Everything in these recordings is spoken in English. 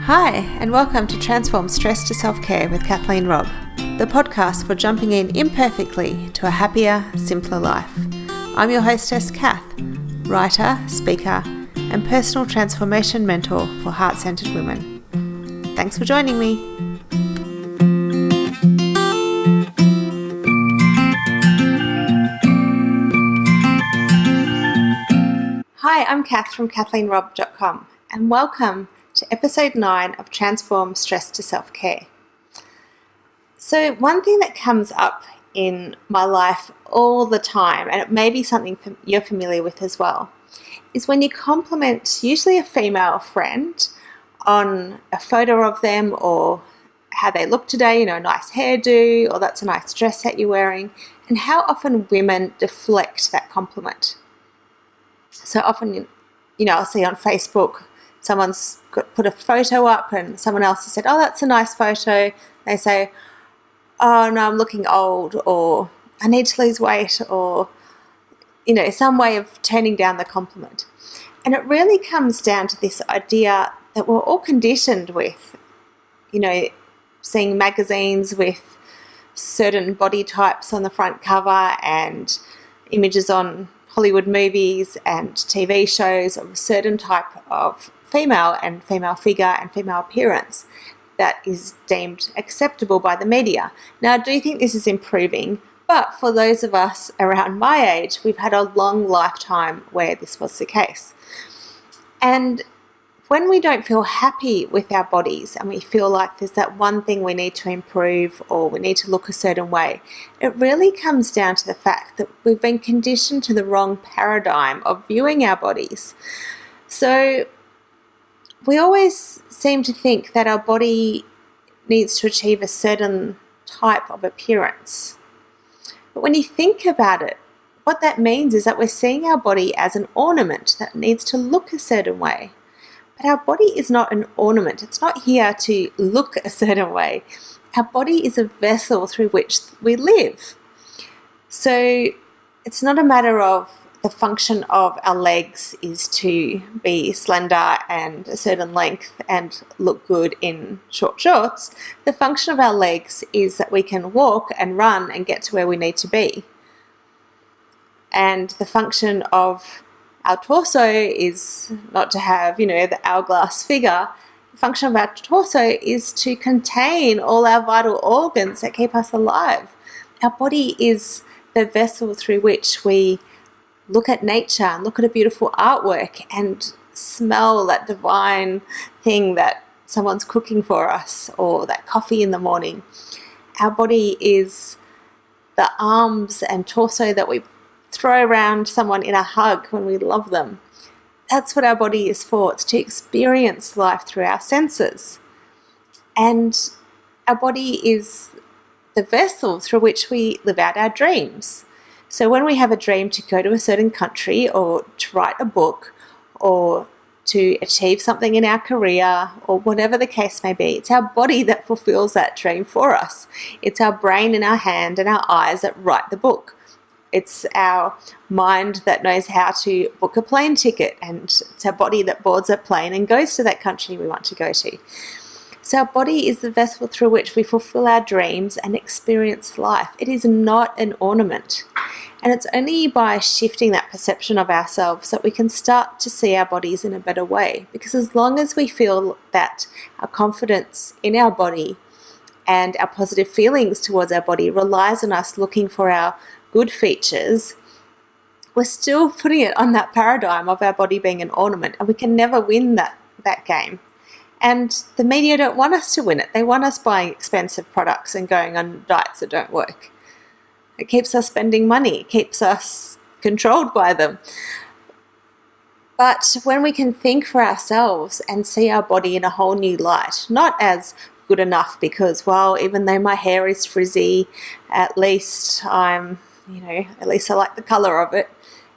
Hi, and welcome to Transform Stress to Self-Care with Kathleen Robb, the podcast for jumping in imperfectly to a happier, simpler life. I'm your hostess, Kath, writer, speaker, and personal transformation mentor for heart-centered women. Thanks for joining me. Hi, I'm Kath from KathleenRobb.com, and welcome to episode 9 of Transform Stress to Self-Care. So one thing that comes up in my life all the time, and it may be something you're familiar with as well, is when you compliment usually a female friend on a photo of them or how they look today, a nice hairdo, or that's a nice dress that you're wearing, and how often women deflect that compliment. So often, I'll see on Facebook, someone's put a photo up and someone else has said, oh, that's a nice photo. They say, oh, no, I'm looking old, or I need to lose weight, or, some way of turning down the compliment. And it really comes down to this idea that we're all conditioned with, seeing magazines with certain body types on the front cover and images on Hollywood movies and TV shows of a certain type of female and female figure and female appearance that is deemed acceptable by the media. Now, I do think this is improving, but for those of us around my age, we've had a long lifetime where this was the case. And when we don't feel happy with our bodies and we feel like there's that one thing we need to improve or we need to look a certain way, it really comes down to the fact that we've been conditioned to the wrong paradigm of viewing our bodies. So we always seem to think that our body needs to achieve a certain type of appearance. But when you think about it, what that means is that we're seeing our body as an ornament that needs to look a certain way. But our body is not an ornament. It's not here to look a certain way. Our body is a vessel through which we live. So it's not a matter of the function of our legs is to be slender and a certain length and look good in short shorts. The function of our legs is that we can walk and run and get to where we need to be. And the function of our torso is not to have, the hourglass figure. The function of our torso is to contain all our vital organs that keep us alive. Our body is the vessel through which we look at nature and look at a beautiful artwork and smell that divine thing that someone's cooking for us, or that coffee in the morning. Our body is the arms and torso that we throw around someone in a hug when we love them. That's what our body is for. It's to experience life through our senses. And our body is the vessel through which we live out our dreams. So when we have a dream to go to a certain country, or to write a book, or to achieve something in our career, or whatever the case may be, it's our body that fulfills that dream for us. It's our brain and our hand and our eyes that write the book. It's our mind that knows how to book a plane ticket, and it's our body that boards a plane and goes to that country we want to go to. So our body is the vessel through which we fulfill our dreams and experience life. It is not an ornament. And it's only by shifting that perception of ourselves that we can start to see our bodies in a better way. Because as long as we feel that our confidence in our body and our positive feelings towards our body relies on us looking for our good features, we're still putting it on that paradigm of our body being an ornament, and we can never win that game. And the media don't want us to win it. They want us buying expensive products and going on diets that don't work. It keeps us spending money. It keeps us controlled by them. But when we can think for ourselves and see our body in a whole new light, not as good enough because, well, even though my hair is frizzy, at least I like the color of it.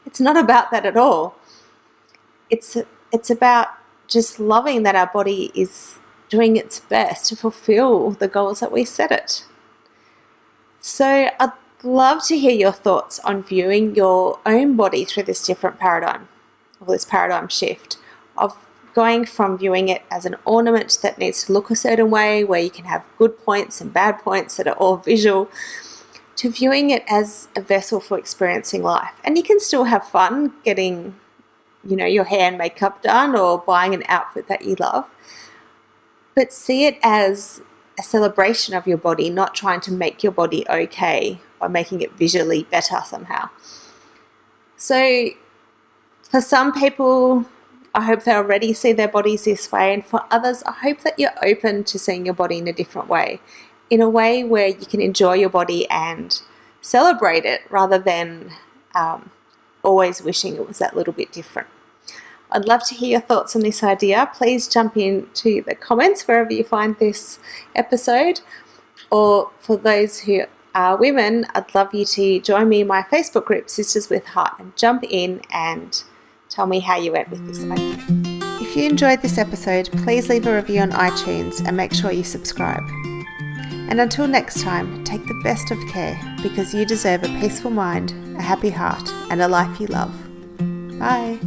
It's not about that at all. It's about just loving that our body is doing its best to fulfill the goals that we set it. So I'd love to hear your thoughts on viewing your own body through this different paradigm, or this paradigm shift of going from viewing it as an ornament that needs to look a certain way, where you can have good points and bad points that are all visual, to viewing it as a vessel for experiencing life. And you can still have fun getting, your hair and makeup done or buying an outfit that you love, but see it as a celebration of your body, not trying to make your body okay by making it visually better somehow. So for some people, I hope they already see their bodies this way, and for others, I hope that you're open to seeing your body in a different way, in a way where you can enjoy your body and celebrate it rather than always wishing it was that little bit different. I'd love to hear your thoughts on this idea. Please jump into the comments wherever you find this episode, or for those who are women, I'd love you to join me in my Facebook group, Sisters with Heart, and jump in and tell me how you went with this idea. If you enjoyed this episode, please leave a review on iTunes and make sure you subscribe. And until next time, take the best of care, because you deserve a peaceful mind, a happy heart, and a life you love. Bye.